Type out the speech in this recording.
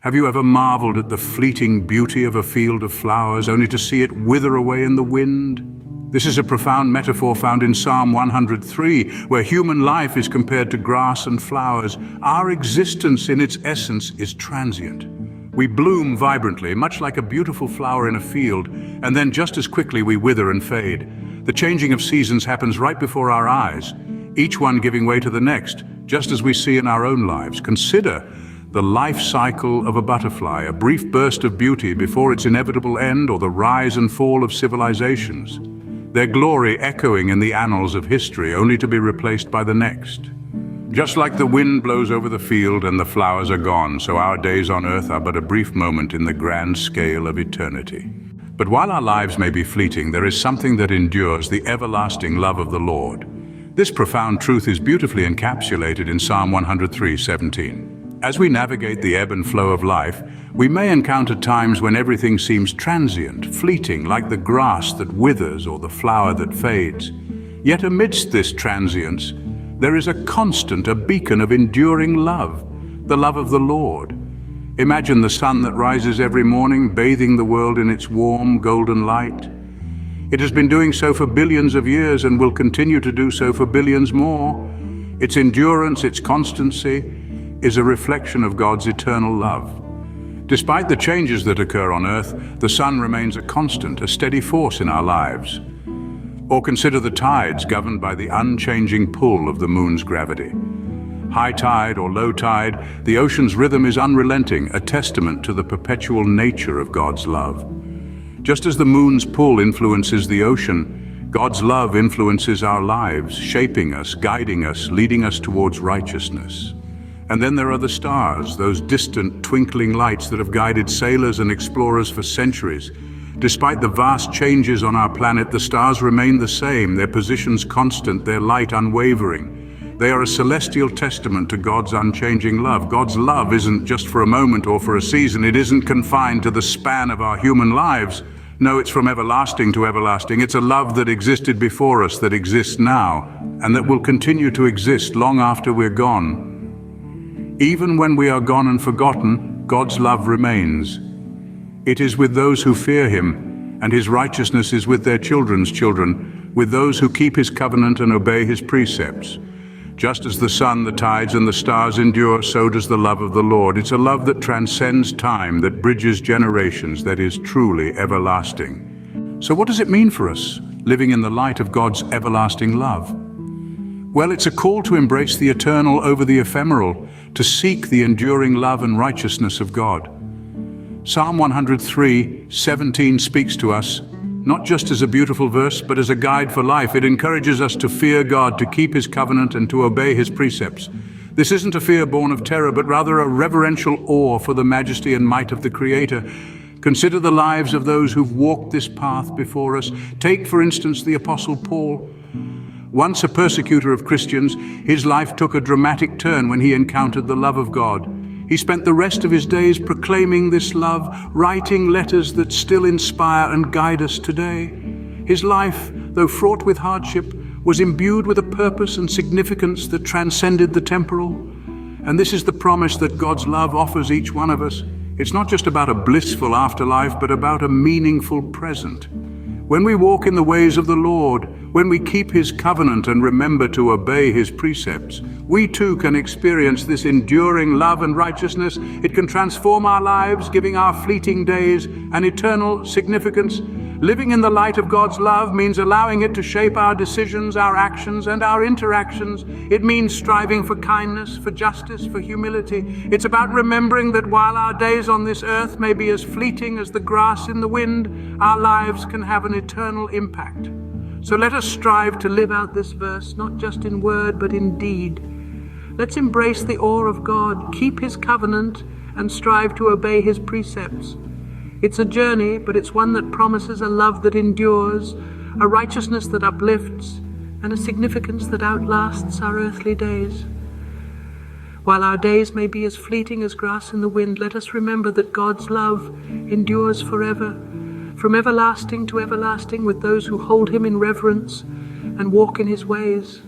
Have you ever marveled at the fleeting beauty of a field of flowers only to see it wither away in the wind? This is a profound metaphor found in Psalm 103, where human life is compared to grass and flowers. Our existence in its essence is transient. We bloom vibrantly, much like a beautiful flower in a field, and then just as quickly we wither and fade. The changing of seasons happens right before our eyes, each one giving way to the next, just as we see in our own lives. Consider the life cycle of a butterfly, a brief burst of beauty before its inevitable end, or the rise and fall of civilizations. Their glory echoing in the annals of history, only to be replaced by the next. Just like the wind blows over the field and the flowers are gone, so our days on earth are but a brief moment in the grand scale of eternity. But while our lives may be fleeting, there is something that endures: the everlasting love of the Lord. This profound truth is beautifully encapsulated in Psalm 103:17. As we navigate the ebb and flow of life, we may encounter times when everything seems transient, fleeting, like the grass that withers or the flower that fades. Yet amidst this transience, there is a constant, a beacon of enduring love, the love of the Lord. Imagine the sun that rises every morning, bathing the world in its warm, golden light. It has been doing so for billions of years and will continue to do so for billions more. Its endurance, its constancy, is a reflection of God's eternal love. Despite the changes that occur on earth, the sun remains a constant, a steady force in our lives. Or consider the tides governed by the unchanging pull of the moon's gravity. High tide or low tide, the ocean's rhythm is unrelenting, a testament to the perpetual nature of God's love. Just as the moon's pull influences the ocean, God's love influences our lives, shaping us, guiding us, leading us towards righteousness. And then there are the stars, those distant, twinkling lights that have guided sailors and explorers for centuries. Despite the vast changes on our planet, the stars remain the same, their positions constant, their light unwavering. They are a celestial testament to God's unchanging love. God's love isn't just for a moment or for a season. It isn't confined to the span of our human lives. No, it's from everlasting to everlasting. It's a love that existed before us, that exists now, and that will continue to exist long after we're gone. Even when we are gone and forgotten, God's love remains. It is with those who fear Him, and His righteousness is with their children's children, with those who keep His covenant and obey His precepts. Just as the sun, the tides, and the stars endure, so does the love of the Lord. It's a love that transcends time, that bridges generations, that is truly everlasting. So what does it mean for us, living in the light of God's everlasting love? Well, it's a call to embrace the eternal over the ephemeral, to seek the enduring love and righteousness of God. Psalm 103:17 speaks to us, not just as a beautiful verse, but as a guide for life. It encourages us to fear God, to keep His covenant, and to obey His precepts. This isn't a fear born of terror, but rather a reverential awe for the majesty and might of the Creator. Consider the lives of those who've walked this path before us. Take, for instance, the Apostle Paul. Once a persecutor of Christians, his life took a dramatic turn when he encountered the love of God. He spent the rest of his days proclaiming this love, writing letters that still inspire and guide us today. His life, though fraught with hardship, was imbued with a purpose and significance that transcended the temporal. And this is the promise that God's love offers each one of us. It's not just about a blissful afterlife, but about a meaningful present. When we walk in the ways of the Lord, when we keep His covenant and remember to obey His precepts, we too can experience this enduring love and righteousness. It can transform our lives, giving our fleeting days an eternal significance. Living in the light of God's love means allowing it to shape our decisions, our actions, and our interactions. It means striving for kindness, for justice, for humility. It's about remembering that while our days on this earth may be as fleeting as the grass in the wind, our lives can have an eternal impact. So let us strive to live out this verse, not just in word, but in deed. Let's embrace the awe of God, keep His covenant, and strive to obey His precepts. It's a journey, but it's one that promises a love that endures, a righteousness that uplifts, and a significance that outlasts our earthly days. While our days may be as fleeting as grass in the wind, let us remember that God's love endures forever, from everlasting to everlasting, with those who hold Him in reverence and walk in His ways.